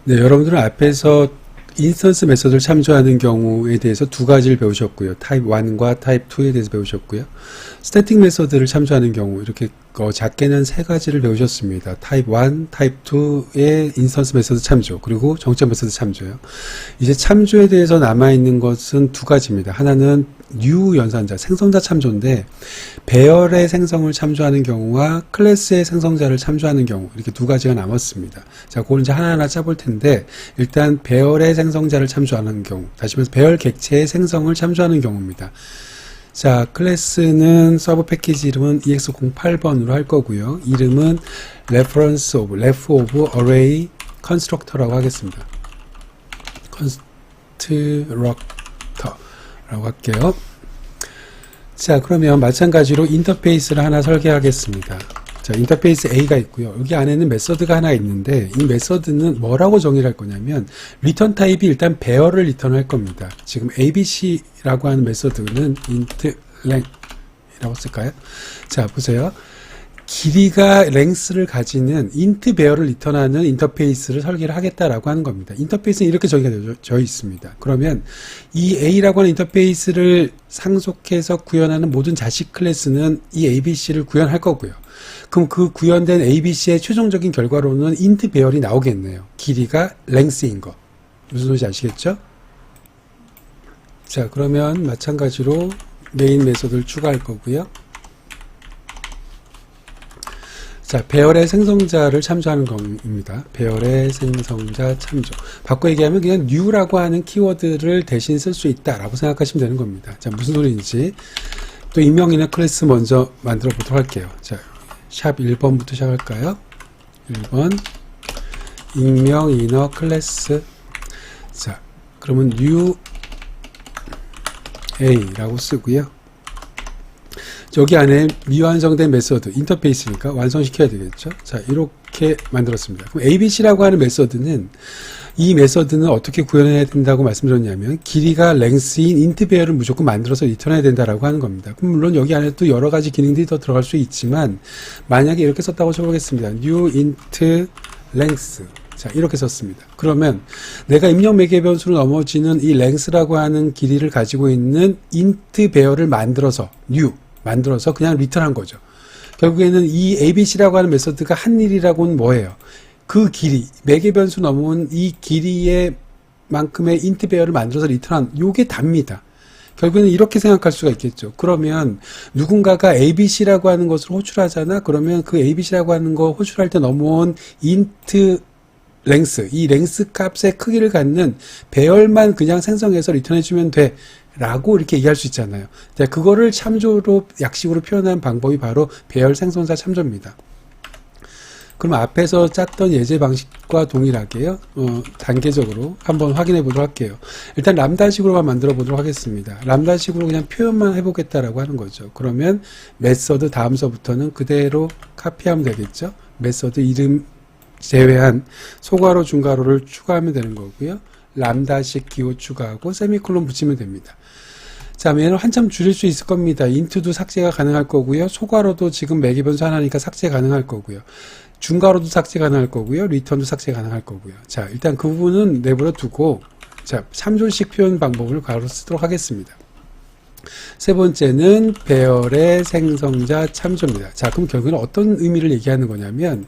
네, 여러분들은 앞에서 인스턴스 메서드를 참조하는 경우에 대해서 두 가지를 배우셨고요. 타입 1과 타입 2에 대해서 배우셨고요. 스태틱 메서드를 참조하는 경우 이렇게 작게는 세 가지를 배우셨습니다. 타입 1, 타입 2의 인스턴스 메서드 참조, 그리고 정적 메서드 참조요. 이제 참조에 대해서 남아있는 것은 두 가지입니다. 하나는 new 연산자, 생성자 참조인데 배열의 생성을 참조하는 경우와 클래스의 생성자를 참조하는 경우 이렇게 두 가지가 남았습니다. 자, 그걸 이제 하나하나 짜볼 텐데 일단 배열의 생성자를 참조하는 경우, 다시 말해서 배열 객체의 생성을 참조하는 경우입니다. 자, 클래스는 서브 패키지 이름은 EX08번으로 할 거고요. 이름은 reference of, ref of array constructor라고 하겠습니다. constructor라고 할게요. 자, 그러면 마찬가지로 인터페이스를 하나 설계하겠습니다. 자, 인터페이스 A가 있고요. 여기 안에는 메서드가 하나 있는데 이 메서드는 뭐라고 정의를 할 거냐면 리턴 타입이 일단 배열을 리턴할 겁니다. 지금 ABC라고 하는 메서드는 int length이라고 쓸까요? 자, 보세요. 길이가 length를 가지는 int 배열을 리턴하는 인터페이스를 설계를 하겠다라고 하는 겁니다. 인터페이스는 이렇게 정의가 되어 있습니다. 그러면 이 A라고 하는 인터페이스를 상속해서 구현하는 모든 자식 클래스는 이 ABC를 구현할 거고요. 그럼 그 구현된 ABC의 최종적인 결과로는 int 배열이 나오겠네요. 길이가 length인 거. 무슨 소리인지 아시겠죠? 자, 그러면 마찬가지로 메인 메소드를 추가할 거고요. 자, 배열의 생성자를 참조하는 겁니다. 배열의 생성자 참조. 바꿔 얘기하면 그냥 new라고 하는 키워드를 대신 쓸 수 있다라고 생각하시면 되는 겁니다. 자, 무슨 소리인지 또 익명이나 클래스 먼저 만들어 보도록 할게요. 자, 샵 1번부터 시작할까요? 1번 익명 이너 클래스. 자, 그러면 new a라고 쓰고요. 여기 안에 미완성된 메서드, 인터페이스니까 완성시켜야 되겠죠. 자, 이렇게 만들었습니다. 그럼 ABC라고 하는 메서드는 이 메서드는 어떻게 구현해야 된다고 말씀드렸냐면 길이가 length인 int 배열을 무조건 만들어서 리턴해야 된다라고 하는 겁니다. 그럼 물론 여기 안에 또 여러 가지 기능들이 더 들어갈 수 있지만 만약에 이렇게 썼다고 쳐보겠습니다. new int length. 자, 이렇게 썼습니다. 그러면 내가 입력 매개 변수로 넘어지는 이 length라고 하는 길이를 가지고 있는 int 배열을 만들어서 만들어서 그냥 리턴한 거죠. 결국에는 이 ABC라고 하는 메서드가 한 일이라고는 뭐예요? 그 길이, 매개 변수 넘어온 이 길이의 만큼의 int 배열을 만들어서 리턴한 요게 답니다. 결국에는 이렇게 생각할 수가 있겠죠. 그러면 누군가가 ABC라고 하는 것을 호출하잖아. 그러면 그 ABC라고 하는 거 호출할 때 넘어온 int length, 이 length 값의 크기를 갖는 배열만 그냥 생성해서 리턴해주면 돼. 라고 이렇게 얘기할 수 있잖아요. 자, 그거를 참조로, 약식으로 표현한 방법이 바로 배열 생성자 참조입니다. 그럼 앞에서 짰던 예제 방식과 동일하게요, 단계적으로 한번 확인해 보도록 할게요. 일단 람다식으로만 만들어 보도록 하겠습니다. 람다식으로 그냥 표현만 해보겠다라고 하는 거죠. 그러면 메서드 다음서부터는 그대로 카피하면 되겠죠. 메서드 이름 제외한 소괄호, 중괄호를 추가하면 되는 거고요. 람다식 기호 추가하고 세미콜론 붙이면 됩니다. 자, 얘는 한참 줄일 수 있을 겁니다. 인트도 삭제가 가능할 거고요. 소괄호도 지금 매개 변수 하나니까 삭제 가능할 거고요. 중괄호도 삭제 가능할 거고요. 리턴도 삭제 가능할 거고요. 자, 일단 그 부분은 내버려 두고 자, 참조식 표현 방법을 바로 쓰도록 하겠습니다. 세 번째는 배열의 생성자 참조입니다. 자, 그럼 결국에는 어떤 의미를 얘기하는 거냐면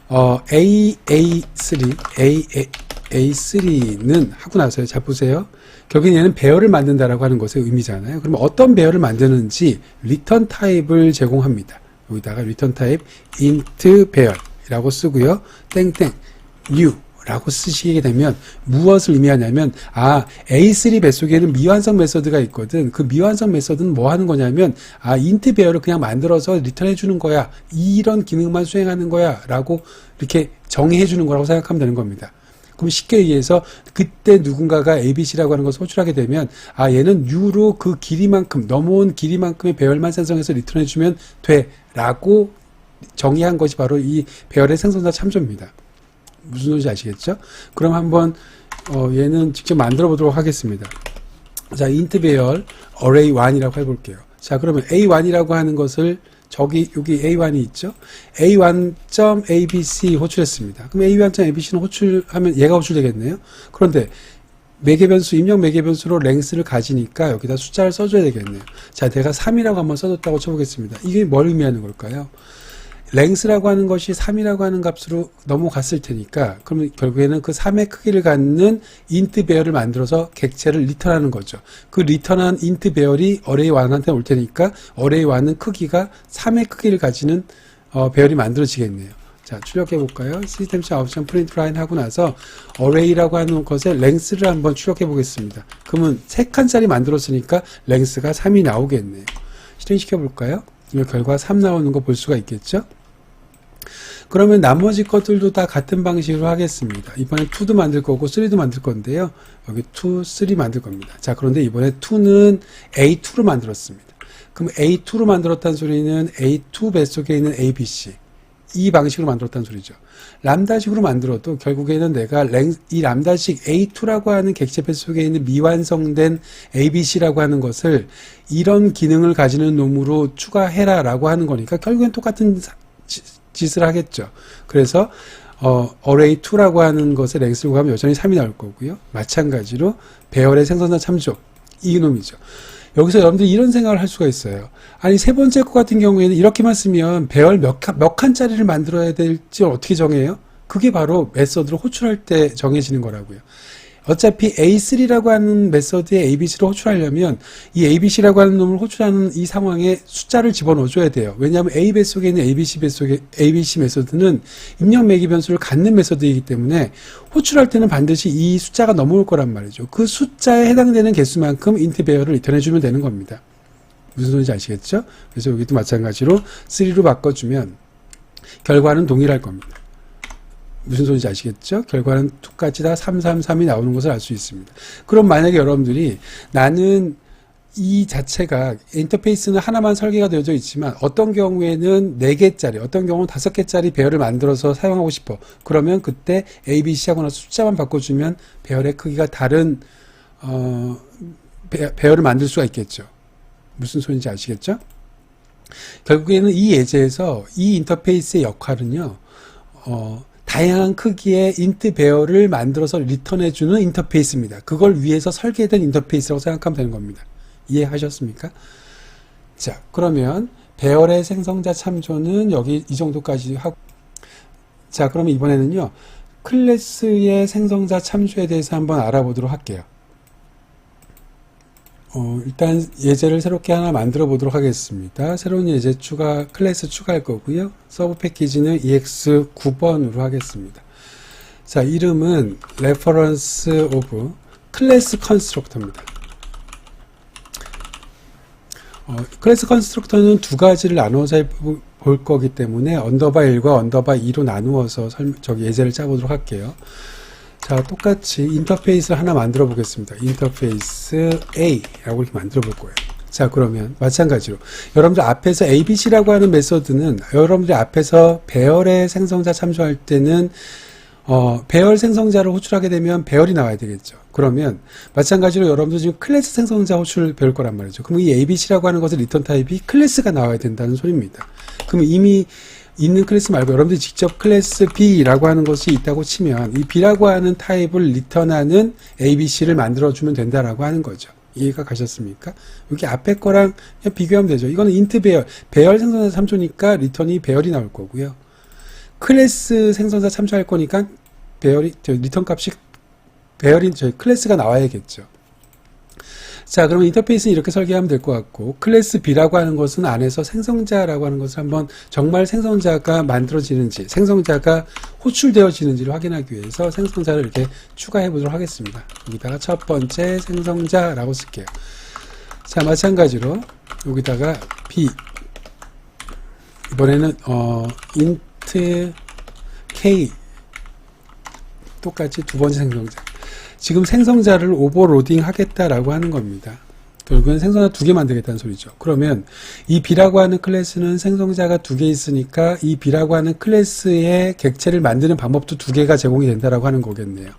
A3는 하고 나서요. 자, 보세요. 결국엔 얘는 배열을 만든다라고 하는 것의 의미잖아요. 그러면 어떤 배열을 만드는지 리턴 타입을 제공합니다. 여기다가 리턴 타입 int 배열이라고 쓰고요. 땡땡 new 라고 쓰시게 되면 무엇을 의미하냐면 A3 뱃속에는 미완성 메서드가 있거든. 그 미완성 메서드는 뭐 하는 거냐면 int 배열을 그냥 만들어서 리턴해 주는 거야. 이런 기능만 수행하는 거야 라고 이렇게 정의해 주는 거라고 생각하면 되는 겁니다. 그럼 쉽게 얘기해서 그때 누군가가 ABC라고 하는 것을 호출하게 되면 얘는 new로 그 길이만큼 넘어온 길이만큼의 배열만 생성해서 리턴해 주면 돼 라고 정의한 것이 바로 이 배열의 생성자 참조입니다. 무슨 소리인지 아시겠죠? 그럼 한번 얘는 직접 만들어 보도록 하겠습니다. 자, int 배열 array1이라고 해볼게요. 자, 그러면 A1이라고 하는 것을 여기 A1이 있죠. A1.abc 호출했습니다. 그럼 A1.abc는 호출하면 얘가 호출되겠네요. 그런데 매개변수, 입력 매개변수로 랭스를 가지니까 여기다 숫자를 써줘야 되겠네요. 자, 내가 3이라고 한번 써줬다고 쳐보겠습니다. 이게 뭘 의미하는 걸까요? 랭스라고 하는 것이 3이라고 하는 값으로 넘어갔을 테니까, 그러면 결국에는 그 3의 크기를 갖는 인트 배열을 만들어서 객체를 리턴하는 거죠. 그 리턴한 인트 배열이 어레이 1한테 올 테니까 어레이 1은 크기가 3의 크기를 가지는 배열이 만들어지겠네요. 자, 출력해 볼까요? system.out.print line 하고 나서 array라고 하는 것에 랭스를 한번 출력해 보겠습니다. 그러면 3칸짜리 만들었으니까 랭스가 3이 나오겠네요. 실행시켜 볼까요? 이 결과 3 나오는 거 볼 수가 있겠죠? 그러면 나머지 것들도 다 같은 방식으로 하겠습니다. 이번에 2도 만들 거고 3도 만들 건데요. 여기 2, 3 만들 겁니다. 자, 그런데 이번에 2는 A2로 만들었습니다. 그럼 A2로 만들었다는 소리는 A2 뱃속에 있는 ABC, 이 방식으로 만들었다는 소리죠. 람다식으로 만들어도 결국에는 내가 이 람다식 A2라고 하는 객체 뱃속에 있는 미완성된 ABC라고 하는 것을 이런 기능을 가지는 놈으로 추가해라 라고 하는 거니까 결국엔 똑같은 짓을 하겠죠. 그래서 array2라고 하는 것에 랭스를 구하면 여전히 3이 나올 거고요. 마찬가지로 배열의 생성자 참조, 이 놈이죠. 여기서 여러분들이 이런 생각을 할 수가 있어요. 아니, 세 번째 거 같은 경우에는 이렇게만 쓰면 배열 몇 칸짜리를 만들어야 될지 어떻게 정해요? 그게 바로 메서드를 호출할 때 정해지는 거라고요. 어차피 A3라고 하는 메서드에 ABC를 호출하려면 이 ABC라고 하는 놈을 호출하는 이 상황에 숫자를 집어넣어줘야 돼요. 왜냐하면 A 뱃속에 있는 ABC 메서드는 입력 매기 변수를 갖는 메서드이기 때문에 호출할 때는 반드시 이 숫자가 넘어올 거란 말이죠. 그 숫자에 해당되는 개수만큼 인트 배열을 리턴해주면 되는 겁니다. 무슨 소리인지 아시겠죠? 그래서 여기도 마찬가지로 3로 바꿔주면 결과는 동일할 겁니다. 무슨 소리인지 아시겠죠? 결과는 2까지 다 333이 나오는 것을 알 수 있습니다. 그럼 만약에 여러분들이 나는 이 자체가 인터페이스는 하나만 설계가 되어져 있지만 어떤 경우에는 4개짜리, 어떤 경우는 5개짜리 배열을 만들어서 사용하고 싶어. 그러면 그때 A, B, C 하고 나서 숫자만 바꿔주면 배열의 크기가 다른 배열을 만들 수가 있겠죠. 무슨 소리인지 아시겠죠? 결국에는 이 예제에서 이 인터페이스의 역할은요. 다양한 크기의 인트 배열을 만들어서 리턴해주는 인터페이스입니다. 그걸 위해서 설계된 인터페이스라고 생각하면 되는 겁니다. 이해하셨습니까? 자, 그러면 배열의 생성자 참조는 여기 이 정도까지 하고, 자, 그러면 이번에는요, 클래스의 생성자 참조에 대해서 한번 알아보도록 할게요. 일단 예제를 새롭게 하나 만들어 보도록 하겠습니다. 새로운 예제 클래스 추가할 거고요. 서브 패키지는 EX 9번으로 하겠습니다. 자, 이름은 reference of 클래스 컨스트럭터입니다. 클래스 컨스트럭터는 두 가지를 나누어서 볼 거기 때문에 언더바 1과 언더바 2로 나누어서 예제를 짜보도록 할게요. 자, 똑같이 인터페이스를 하나 만들어 보겠습니다. 인터페이스 A라고 이렇게 만들어 볼 거예요. 자, 그러면 마찬가지로 여러분들 앞에서 ABC라고 하는 메서드는 여러분들이 앞에서 배열의 생성자 참조할 때는 배열 생성자를 호출하게 되면 배열이 나와야 되겠죠. 그러면 마찬가지로 여러분들 지금 클래스 생성자 호출 배울 거란 말이죠. 그럼 이 ABC라고 하는 것의 리턴 타입이 클래스가 나와야 된다는 소리입니다. 그럼 이미 있는 클래스 말고 여러분들이 직접 클래스 B라고 하는 것이 있다고 치면 이 B라고 하는 타입을 리턴하는 ABC를 만들어주면 된다라고 하는 거죠. 이해가 가셨습니까? 여기 앞에 거랑 그냥 비교하면 되죠. 이거는 인트 배열 생성자 참조니까 리턴이 배열이 나올 거고요. 클래스 생성자 참조할 거니까 리턴 값이 클래스가 나와야겠죠. 자, 그러면 인터페이스는 이렇게 설계하면 될 것 같고, 클래스 B라고 하는 것은 안에서 생성자라고 하는 것을 한번 정말 생성자가 만들어지는지, 생성자가 호출되어지는지를 확인하기 위해서 생성자를 이렇게 추가해 보도록 하겠습니다. 여기다가 첫 번째 생성자라고 쓸게요. 자, 마찬가지로 여기다가 B, 이번에는 int k, 똑같이 두 번째 생성자. 지금 생성자를 오버로딩 하겠다라고 하는 겁니다. 결국은 생성자 2개 만들겠다는 소리죠. 그러면 이 B라고 하는 클래스는 생성자가 2개 있으니까 이 B라고 하는 클래스의 객체를 만드는 방법도 2개가 제공이 된다라고 하는 거겠네요.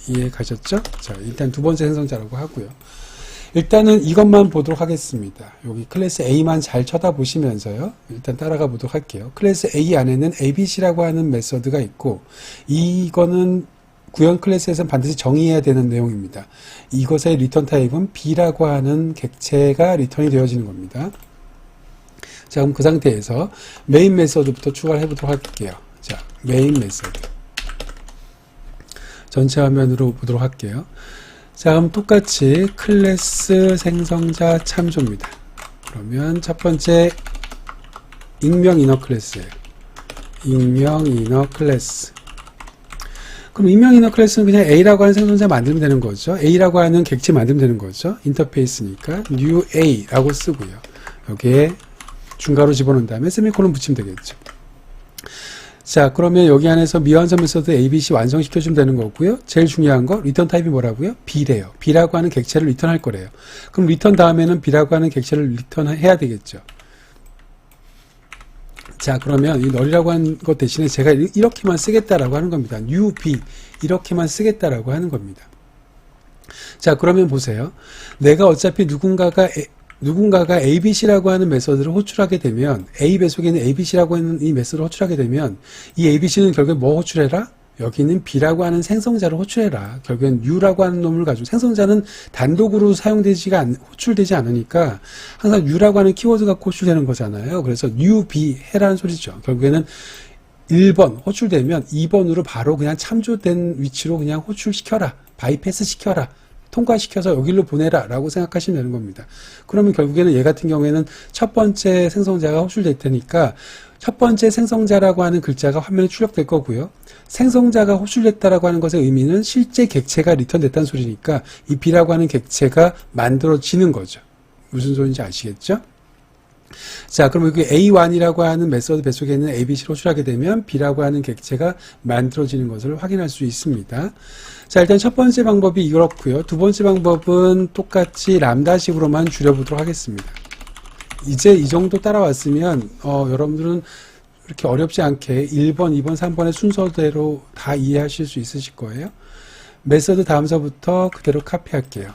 이해 가셨죠? 자, 일단 두 번째 생성자라고 하고요. 일단은 이것만 보도록 하겠습니다. 여기 클래스 A만 잘 쳐다보시면서요. 일단 따라가 보도록 할게요. 클래스 A 안에는 ABC라고 하는 메서드가 있고, 이거는 구현 클래스에서는 반드시 정의해야 되는 내용입니다. 이것의 리턴 타입은 B라고 하는 객체가 리턴이 되어지는 겁니다. 자, 그럼 그 상태에서 메인 메서드부터 추가를 해보도록 할게요. 자, 메인 메서드. 전체 화면으로 보도록 할게요. 자, 그럼 똑같이 클래스 생성자 참조입니다. 그러면 첫 번째 익명 이너 클래스예요. 익명 이너 클래스. 그럼 익명 이너 클래스는 그냥 A라고 하는 생성자 만들면 되는 거죠. A라고 하는 객체 만들면 되는 거죠. 인터페이스니까 new A라고 쓰고요. 여기에 중괄호 집어넣은 다음에 세미콜론 붙이면 되겠죠. 자, 그러면 여기 안에서 미완성 메서드 ABC 완성시켜주면 되는 거고요. 제일 중요한 거 리턴 타입이 뭐라고요? B래요. B라고 하는 객체를 리턴할 거래요. 그럼 리턴 다음에는 B라고 하는 객체를 리턴해야 되겠죠. 자, 그러면 이 널이라고 하는 것 대신에 제가 이렇게만 쓰겠다라고 하는 겁니다. new B 이렇게만 쓰겠다라고 하는 겁니다. 자, 그러면 보세요. 내가 어차피 누군가가 ABC라고 하는 메서드를 호출하게 되면 A 배속에 있는 ABC라고 하는 이 메서드를 호출하게 되면 이 ABC는 결국에 뭐 호출해라? 여기는 B라고 하는 생성자를 호출해라. 결국엔 U라고 하는 놈을 가지고 생성자는 단독으로 호출되지 않으니까 항상 U라고 하는 키워드 갖고 호출되는 거잖아요. 그래서 New B 해라는 소리죠. 결국에는 1번 호출되면 2번으로 바로 그냥 참조된 위치로 그냥 호출시켜라. 바이패스 시켜라. 통과시켜서 여기로 보내라 라고 생각하시면 되는 겁니다. 그러면 결국에는 얘 같은 경우에는 첫 번째 생성자가 호출될 테니까 첫 번째 생성자라고 하는 글자가 화면에 출력될 거고요. 생성자가 호출됐다라고 하는 것의 의미는 실제 객체가 리턴됐다는 소리니까 이 B라고 하는 객체가 만들어지는 거죠. 무슨 소리인지 아시겠죠? 자, 그럼 여기 A1이라고 하는 메서드 배속에 있는 ABC를 호출하게 되면 B라고 하는 객체가 만들어지는 것을 확인할 수 있습니다. 자, 일단 첫 번째 방법이 이렇고요. 두 번째 방법은 똑같이 람다식으로만 줄여보도록 하겠습니다. 이제 이 정도 따라왔으면 여러분들은 이렇게 어렵지 않게 1번, 2번, 3번의 순서대로 다 이해하실 수 있으실 거예요. 메서드 다음서부터 그대로 카피할게요.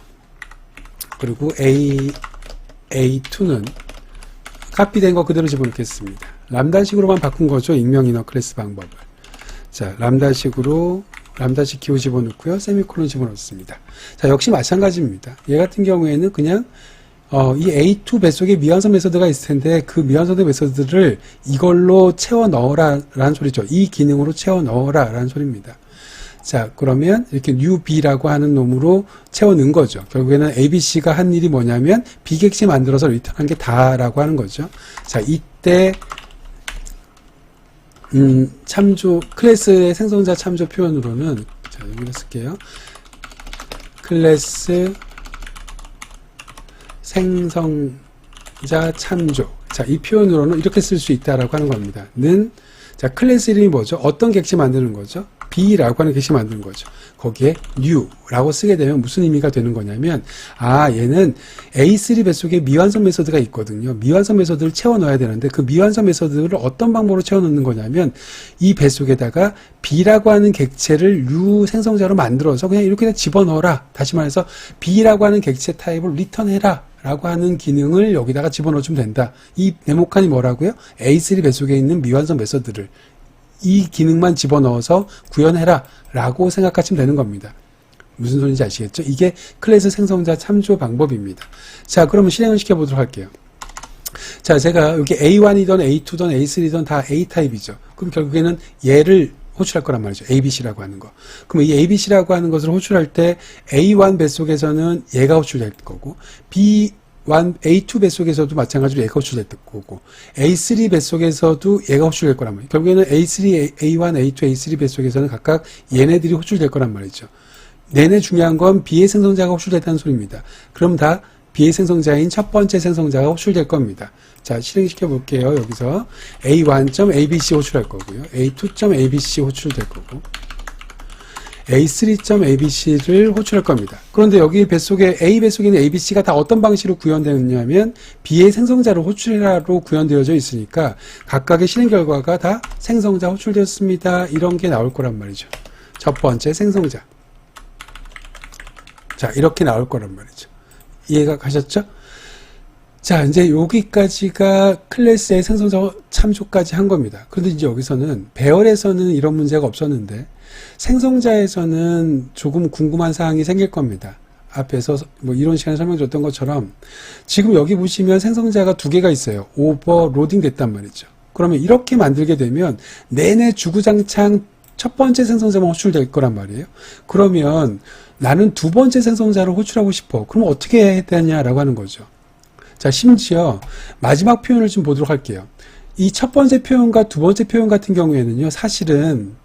그리고 A2는 카피된 거 그대로 집어넣겠습니다. 람다식으로만 바꾼 거죠. 익명 이너 클래스 방법을. 자, 람다식 기호 집어넣고요. 세미콜론 집어넣습니다. 자, 역시 마찬가지입니다. 얘 같은 경우에는 그냥 이 A2 배속에 미완성 메서드가 있을 텐데 그 미완성 메서드를 이걸로 채워 넣어라 라는 소리죠. 이 기능으로 채워 넣어라 라는 소리입니다. 자, 그러면 이렇게 new B라고 하는 놈으로 채워 넣은 거죠. 결국에는 ABC가 한 일이 뭐냐면 B객체 만들어서 리턴한 게 다라고 하는 거죠. 자, 이때 참조 클래스의 생성자 참조 표현으로는 자, 여기로 쓸게요. 클래스 생성자 참조. 자, 이 표현으로는 이렇게 쓸 수 있다라고 하는 겁니다. 자, 클래스 이름이 뭐죠? 어떤 객체 만드는 거죠? B라고 하는 객체 만드는 거죠. 거기에 new라고 쓰게 되면 무슨 의미가 되는 거냐면, 얘는 A3 배속에 미완성 메서드가 있거든요. 미완성 메서드를 채워 넣어야 되는데 그 미완성 메서드를 어떤 방법으로 채워 넣는 거냐면 이 배속에다가 B라고 하는 객체를 new 생성자로 만들어서 그냥 이렇게 집어넣어라. 다시 말해서 B라고 하는 객체 타입을 리턴해라. 라고 하는 기능을 여기다가 집어넣어주면 된다. 이 네모칸이 뭐라고요? A3 배속에 있는 미완성 메서드를 이 기능만 집어넣어서 구현해라 라고 생각하시면 되는 겁니다. 무슨 소리인지 아시겠죠? 이게 클래스 생성자 참조 방법입니다. 자, 그러면 실행을 시켜보도록 할게요. 자, 제가 여기 A1이든 A2든 A3든 다 A타입이죠. 그럼 결국에는 얘를 호출할 거란 말이죠. ABC라고 하는 거. 그럼 이 ABC라고 하는 것을 호출할 때 A1 배속에서는 얘가 호출될 거고 A2 배속에서도 마찬가지로 얘가 호출될 거고 A3 배속에서도 얘가 호출될 거란 말이에요. 결국에는 A3, A1, A2, A3 배속에서는 각각 얘네들이 호출될 거란 말이죠. 내내 중요한 건 B의 생성자가 호출됐다는 소리입니다. 그럼 다 B의 생성자인 첫 번째 생성자가 호출될 겁니다. 자, 실행시켜 볼게요. 여기서 A1.ABC 호출할 거고요. A2.ABC 호출될 거고 A3.ABC를 호출할 겁니다. 그런데 여기 배속에 A 배속에 있는 ABC가 다 어떤 방식으로 구현되느냐면 B의 생성자를 호출해라로 구현되어져 있으니까 각각의 실행 결과가 다 생성자 호출되었습니다. 이런 게 나올 거란 말이죠. 첫 번째 생성자. 자, 이렇게 나올 거란 말이죠. 이해가 가셨죠? 자, 이제 여기까지가 클래스의 생성자 참조까지 한 겁니다. 그런데 이제 여기서는 배열에서는 이런 문제가 없었는데 생성자에서는 조금 궁금한 사항이 생길 겁니다. 앞에서 뭐 이런 시간에 설명드렸던 것처럼 지금 여기 보시면 생성자가 두 개가 있어요. 오버로딩 됐단 말이죠. 그러면 이렇게 만들게 되면 내내 주구장창 첫 번째 생성자만 호출될 거란 말이에요. 그러면 나는 두 번째 생성자를 호출하고 싶어. 그럼 어떻게 해야 되냐라고 하는 거죠. 자, 심지어 마지막 표현을 좀 보도록 할게요. 이 첫 번째 표현과 두 번째 표현 같은 경우에는요, 사실은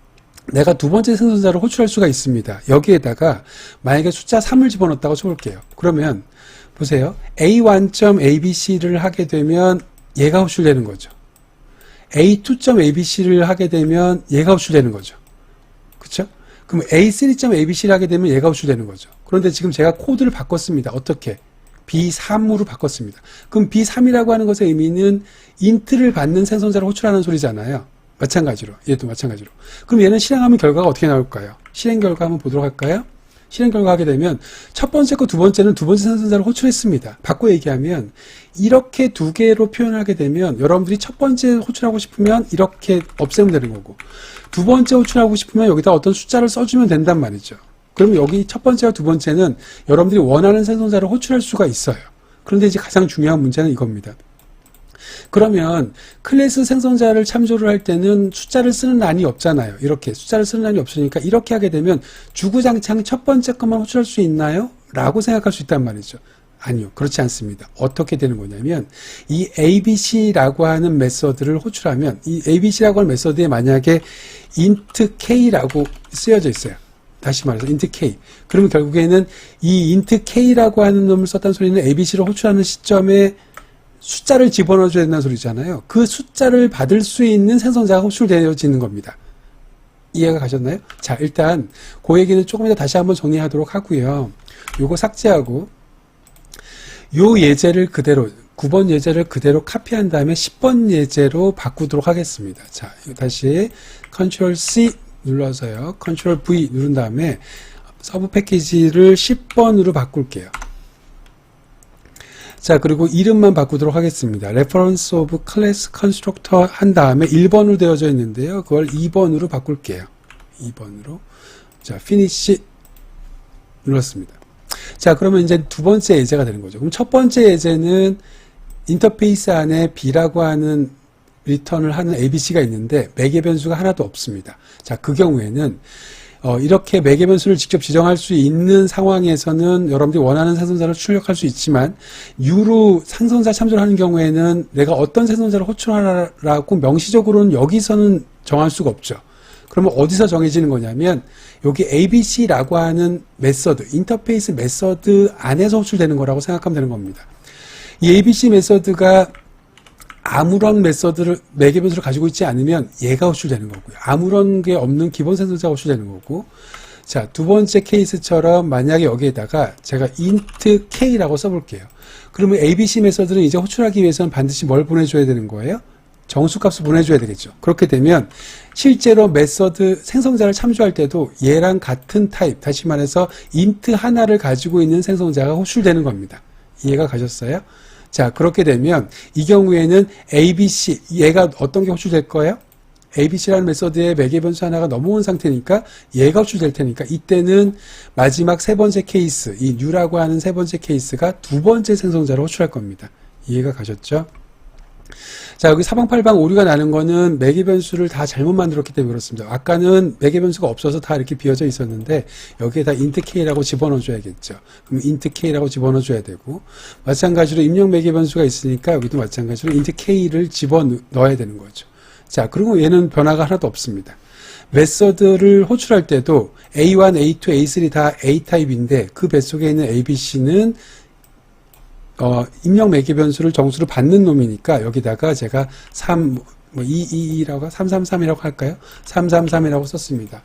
내가 두 번째 생성자를 호출할 수가 있습니다. 여기에다가 만약에 숫자 3을 집어넣었다고 쳐볼게요. 그러면 보세요. A1.abc를 하게 되면 얘가 호출되는 거죠. A2.abc를 하게 되면 얘가 호출되는 거죠. 그쵸? 그럼 A3.abc를 하게 되면 얘가 호출되는 거죠. 그런데 지금 제가 코드를 바꿨습니다. 어떻게? B3으로 바꿨습니다. 그럼 B3이라고 하는 것의 의미는 인트를 받는 생성자를 호출하는 소리잖아요. 마찬가지로, 얘도 마찬가지로. 그럼 얘는 실행하면 결과가 어떻게 나올까요? 실행 결과 한번 보도록 할까요? 실행 결과 하게 되면 첫 번째 거 두 번째는 두 번째 생성자를 호출했습니다. 바꿔 얘기하면 이렇게 두 개로 표현하게 되면 여러분들이 첫 번째 호출하고 싶으면 이렇게 없애면 되는 거고 두 번째 호출하고 싶으면 여기다 어떤 숫자를 써주면 된단 말이죠. 그러면 여기 첫 번째와 두 번째는 여러분들이 원하는 생성자를 호출할 수가 있어요. 그런데 이제 가장 중요한 문제는 이겁니다. 그러면 클래스 생성자를 참조를 할 때는 숫자를 쓰는 란이 없잖아요. 이렇게 숫자를 쓰는 란이 없으니까 이렇게 하게 되면 주구장창 첫 번째 것만 호출할 수 있나요? 라고 생각할 수 있단 말이죠. 아니요. 그렇지 않습니다. 어떻게 되는 거냐면 이 abc라고 하는 메서드를 호출하면 이 abc라고 하는 메서드에 만약에 int k라고 쓰여져 있어요. 다시 말해서 int k. 그러면 결국에는 이 int k라고 하는 놈을 썼다는 소리는 abc를 호출하는 시점에 숫자를 집어넣어줘야 된다는 소리잖아요. 그 숫자를 받을 수 있는 생성자가 호출되어지는 겁니다. 이해가 가셨나요? 자, 일단 그 얘기는 조금 이따 다시 한번 정리하도록 하고요. 요거 삭제하고 요 예제를 그대로 9번 예제를 그대로 카피한 다음에 10번 예제로 바꾸도록 하겠습니다. 자, 다시 Ctrl C 눌러서요. Ctrl V 누른 다음에 서브 패키지를 10번으로 바꿀게요. 자, 그리고 이름만 바꾸도록 하겠습니다. Reference of Class Constructor 한 다음에 1번으로 되어져 있는데요. 그걸 2번으로 바꿀게요. 2번으로. 자, Finish 눌렀습니다. 자, 그러면 이제 두 번째 예제가 되는 거죠. 그럼 첫 번째 예제는 인터페이스 안에 B라고 하는 리턴을 하는 ABC가 있는데 매개 변수가 하나도 없습니다. 자, 그 경우에는 이렇게 매개 변수를 직접 지정할 수 있는 상황에서는 여러분들이 원하는 생성자를 출력할 수 있지만 U로 생성자 참조를 하는 경우에는 내가 어떤 생성자를 호출하라고 명시적으로는 여기서는 정할 수가 없죠. 그러면 어디서 정해지는 거냐면 여기 ABC라고 하는 메서드, 인터페이스 메서드 안에서 호출되는 거라고 생각하면 되는 겁니다. 이 ABC 메서드가 아무런 메서드를 매개 변수를 가지고 있지 않으면 얘가 호출되는 거고요. 아무런 게 없는 기본 생성자가 호출되는 거고. 자, 두 번째 케이스처럼 만약에 여기에다가 제가 int k라고 써볼게요. 그러면 ABC 메서드는 이제 호출하기 위해서는 반드시 뭘 보내줘야 되는 거예요? 정수값을 보내줘야 되겠죠. 그렇게 되면 실제로 메서드 생성자를 참조할 때도 얘랑 같은 타입, 다시 말해서 int 하나를 가지고 있는 생성자가 호출되는 겁니다. 이해가 가셨어요? 자, 그렇게 되면 이 경우에는 ABC, 얘가 어떤 게 호출될 거예요? ABC라는 메서드에 매개 변수 하나가 넘어온 상태니까 얘가 호출될 테니까 이때는 마지막 세 번째 케이스, 이 new라고 하는 세 번째 케이스가 두 번째 생성자로 호출할 겁니다. 이해가 가셨죠? 자, 여기 사방팔방 오류가 나는 거는 매개 변수를 다 잘못 만들었기 때문에 그렇습니다. 아까는 매개 변수가 없어서 다 이렇게 비어져 있었는데 여기에다 int k라고 집어넣어 줘야겠죠. 그럼 int k라고 집어넣어 줘야 되고 마찬가지로 입력 매개 변수가 있으니까 여기도 마찬가지로 int k를 집어넣어야 되는 거죠. 자, 그리고 얘는 변화가 하나도 없습니다. 메서드를 호출할 때도 A1, A2, A3 다 A 타입인데 그 뱃속에 있는 ABC는 입력 매개 변수를 정수를 받는 놈이니까 여기다가 제가 222라고 333이라고 할까요? 333이라고 썼습니다.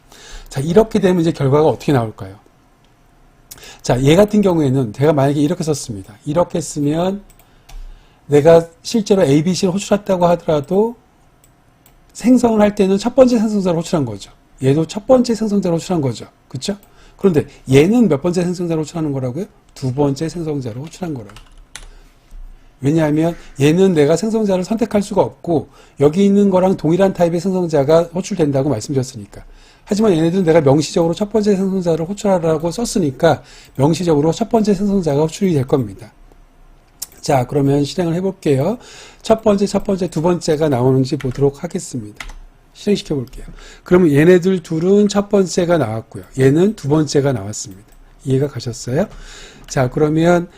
자, 이렇게 되면 이제 결과가 어떻게 나올까요? 자, 얘 같은 경우에는 제가 만약에 이렇게 썼습니다. 이렇게 쓰면 내가 실제로 ABC를 호출했다고 하더라도 생성을 할 때는 첫 번째 생성자를 호출한 거죠. 얘도 첫 번째 생성자를 호출한 거죠. 그쵸? 그런데 얘는 몇 번째 생성자로 호출하는 거라고요? 두 번째 생성자로 호출한 거라고. 왜냐하면 얘는 내가 생성자를 선택할 수가 없고 여기 있는 거랑 동일한 타입의 생성자가 호출된다고 말씀드렸으니까. 하지만 얘네들은 내가 명시적으로 첫 번째 생성자를 호출하라고 썼으니까 명시적으로 첫 번째 생성자가 호출이 될 겁니다. 자, 그러면 실행을 해볼게요. 첫 번째, 두 번째가 나오는지 보도록 하겠습니다. 실행시켜 볼게요. 그러면 얘네들 둘은 첫 번째가 나왔고요. 얘는 두 번째가 나왔습니다. 이해가 가셨어요? 자, 그러면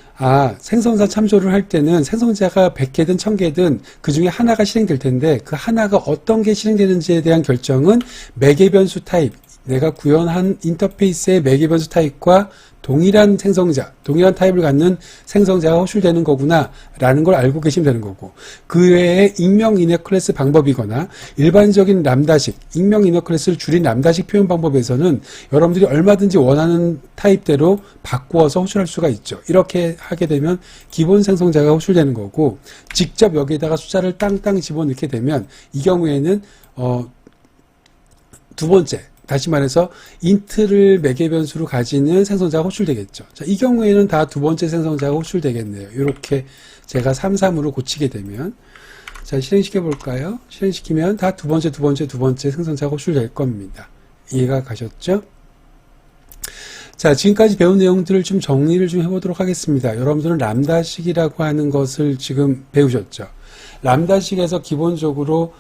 생성자 참조를 할 때는 생성자가 100개든 1000개든 그 중에 하나가 실행될 텐데 그 하나가 어떤 게 실행되는지에 대한 결정은 매개 변수 타입, 내가 구현한 인터페이스의 매개 변수 타입과 동일한 생성자, 동일한 타입을 갖는 생성자가 호출되는 거구나 라는 걸 알고 계시면 되는 거고, 그 외에 익명 이너 클래스 방법이거나 일반적인 람다식, 익명 이너 클래스를 줄인 람다식 표현 방법에서는 여러분들이 얼마든지 원하는 타입대로 바꾸어서 호출할 수가 있죠. 이렇게 하게 되면 기본 생성자가 호출되는 거고, 직접 여기에다가 숫자를 땅땅 집어넣게 되면 이 경우에는 두 번째, 다시 말해서 인트를 매개 변수로 가지는 생성자가 호출되겠죠. 자, 이 경우에는 다 두 번째 생성자가 호출되겠네요. 이렇게 제가 33으로 고치게 되면, 자, 실행시켜 볼까요? 실행시키면 다 두 번째 생성자가 호출될 겁니다. 이해가 가셨죠? 자, 지금까지 배운 내용들을 좀 정리를 좀 해보도록 하겠습니다. 여러분들은 람다식이라고 하는 것을 지금 배우셨죠? 람다식에서 기본적으로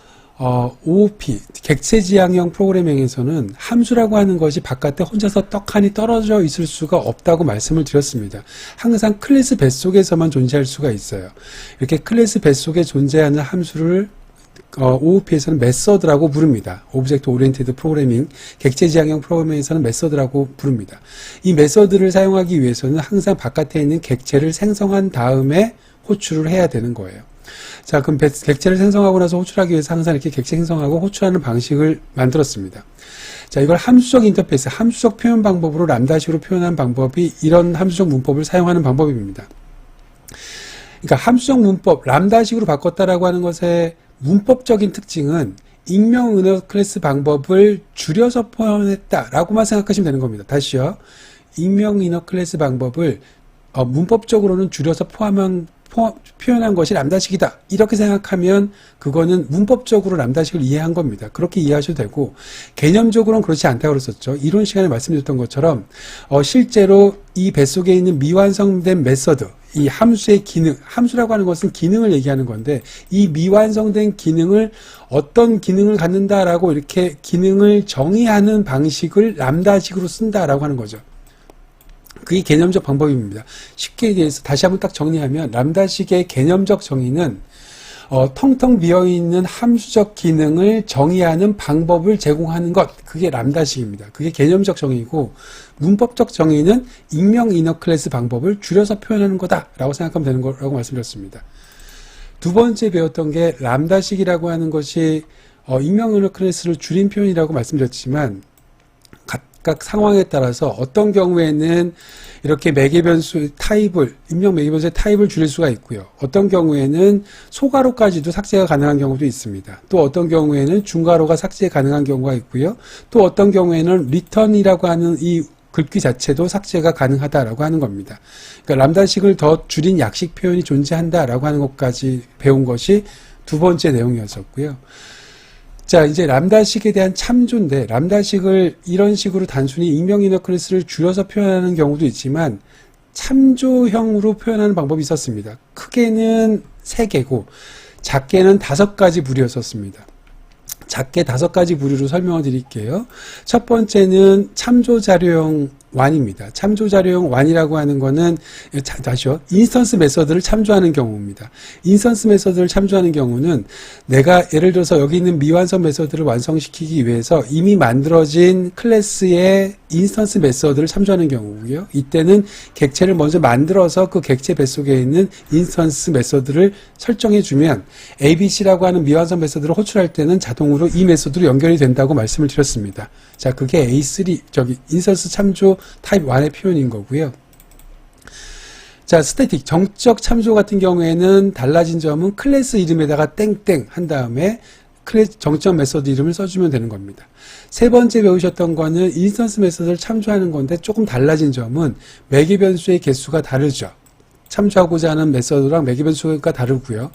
OOP, 객체지향형 프로그래밍에서는 함수라고 하는 것이 바깥에 혼자서 떡하니 떨어져 있을 수가 없다고 말씀을 드렸습니다. 항상 클래스 뱃속에서만 존재할 수가 있어요. 이렇게 클래스 뱃속에 존재하는 함수를 OOP에서는 메서드라고 부릅니다. 오브젝트 오리엔티드 프로그래밍, 객체지향형 프로그래밍에서는 메서드라고 부릅니다. 이 메서드를 사용하기 위해서는 항상 바깥에 있는 객체를 생성한 다음에 호출을 해야 되는 거예요. 자, 그럼 객체를 생성하고 나서 호출하기 위해서 항상 이렇게 객체 생성하고 호출하는 방식을 만들었습니다. 자, 이걸 함수적 인터페이스, 함수적 표현 방법으로 람다식으로 표현한 방법이 이런 함수적 문법을 사용하는 방법입니다. 그러니까 함수적 문법, 람다식으로 바꿨다라고 하는 것의 문법적인 특징은 익명 은어 클래스 방법을 줄여서 표현했다라고만 생각하시면 되는 겁니다. 다시요. 익명 인어 클래스 방법을 문법적으로는 줄여서 표현한 것이 람다식이다. 이렇게 생각하면 그거는 문법적으로 람다식을 이해한 겁니다. 그렇게 이해하셔도 되고, 개념적으로는 그렇지 않다고 그랬었죠. 이론 시간에 말씀드렸던 것처럼 실제로 이 뱃속에 있는 미완성된 메서드, 이 함수의 기능, 함수라고 하는 것은 기능을 얘기하는 건데 이 미완성된 기능을 어떤 기능을 갖는다라고 이렇게 기능을 정의하는 방식을 람다식으로 쓴다라고 하는 거죠. 그게 개념적 방법입니다. 쉽게 대해서 다시 한번 딱 정리하면 람다식의 개념적 정의는 텅텅 비어있는 함수적 기능을 정의하는 방법을 제공하는 것, 그게 람다식입니다. 그게 개념적 정의고, 문법적 정의는 익명 이너 클래스 방법을 줄여서 표현하는 거다라고 생각하면 되는 거라고 말씀드렸습니다. 두 번째 배웠던 게 람다식이라고 하는 것이 익명 이너 클래스를 줄인 표현이라고 말씀드렸지만, 각각 상황에 따라서 어떤 경우에는 이렇게 매개변수 타입을, 입력 매개변수의 타입을 줄일 수가 있고요. 어떤 경우에는 소가로까지도 삭제가 가능한 경우도 있습니다. 또 어떤 경우에는 중가로가 삭제 가능한 경우가 있고요. 또 어떤 경우에는 return이라고 하는 이 글귀 자체도 삭제가 가능하다라고 하는 겁니다. 그러니까 람다식을 더 줄인 약식 표현이 존재한다라고 하는 것까지 배운 것이 두 번째 내용이었었고요. 자, 이제 람다식에 대한 참조인데, 람다식을 이런 식으로 단순히 익명 이너 클래스를 줄여서 표현하는 경우도 있지만 참조형으로 표현하는 방법이 있었습니다. 크게는 3개고 작게는 5가지 부류였었습니다. 작게 5가지 부류로 설명을 드릴게요. 첫 번째는 참조자료형 1입니다. 참조자료형 1이라고 하는 거는, 다시요. 인스턴스 메서드를 참조하는 경우입니다. 인스턴스 메서드를 참조하는 경우는 내가 예를 들어서 여기 있는 미완성 메서드를 완성시키기 위해서 이미 만들어진 클래스의 인스턴스 메서드를 참조하는 경우고요. 이때는 객체를 먼저 만들어서 그 객체 뱃속에 있는 인스턴스 메서드를 설정해주면 ABC라고 하는 미완성 메서드를 호출할 때는 자동으로 이 메서드로 연결이 된다고 말씀을 드렸습니다. 자, 그게 A3, 인스턴스 참조 타입 1의 표현인 거고요. 자, 스태틱, 정적 참조 같은 경우에는 달라진 점은 클래스 이름에다가 땡땡 한 다음에 정점 메서드 이름을 써주면 되는 겁니다. 세 번째 배우셨던 거는 인스턴스 메서드를 참조하는 건데 조금 달라진 점은 매개 변수의 개수가 다르죠. 참조하고자 하는 메서드랑 매개 변수가 다르고요.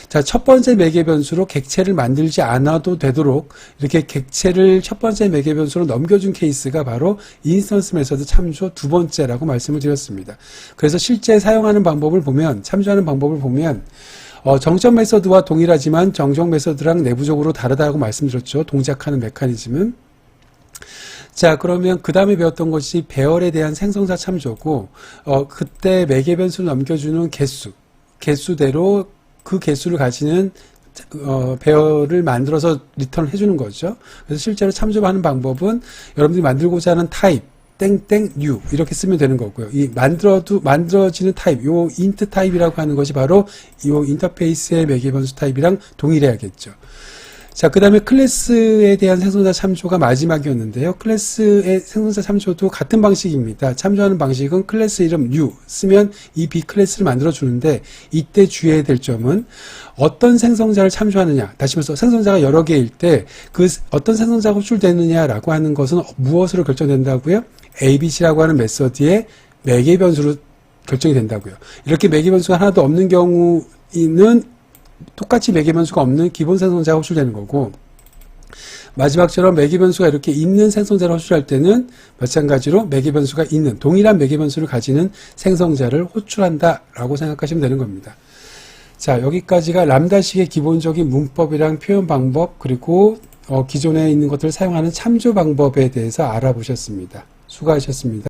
자, 첫 번째 매개 변수로 객체를 만들지 않아도 되도록 이렇게 객체를 첫 번째 매개 변수로 넘겨준 케이스가 바로 인스턴스 메서드 참조 두 번째라고 말씀을 드렸습니다. 그래서 실제 사용하는 방법을 보면, 참조하는 방법을 보면 정점 메서드와 동일하지만 정적 메서드랑 내부적으로 다르다고 말씀드렸죠. 동작하는 메커니즘은. 자, 그러면 그 다음에 배웠던 것이 배열에 대한 생성자 참조고, 그때 매개 변수를 넘겨주는 개수대로 그 개수를 가지는 배열을 만들어서 리턴을 해주는 거죠. 그래서 실제로 참조하는 방법은 여러분들이 만들고자 하는 타입, 땡땡 new 이렇게 쓰면 되는 거고요. 이 만들어지는 타입, 요 int 타입이라고 하는 것이 바로 요 인터페이스의 매개 변수 타입이랑 동일해야겠죠. 자, 그 다음에 클래스에 대한 생성자 참조가 마지막이었는데요. 클래스의 생성자 참조도 같은 방식입니다. 참조하는 방식은 클래스 이름 new 쓰면 이 B클래스를 만들어주는데, 이때 주의해야 될 점은 어떤 생성자를 참조하느냐. 다시 말해서 생성자가 여러 개일 때 그 어떤 생성자가 호출되느냐라고 하는 것은 무엇으로 결정된다고요? ABC라고 하는 메서드의 매개 변수로 결정이 된다고요. 이렇게 매개 변수가 하나도 없는 경우에는 똑같이 매개 변수가 없는 기본 생성자가 호출되는 거고, 마지막처럼 매개 변수가 이렇게 있는 생성자를 호출할 때는 마찬가지로 매개 변수가 있는 동일한 매개 변수를 가지는 생성자를 호출한다라고 생각하시면 되는 겁니다. 자, 여기까지가 람다식의 기본적인 문법이랑 표현 방법, 그리고 기존에 있는 것들을 사용하는 참조 방법에 대해서 알아보셨습니다. 수고하셨습니다.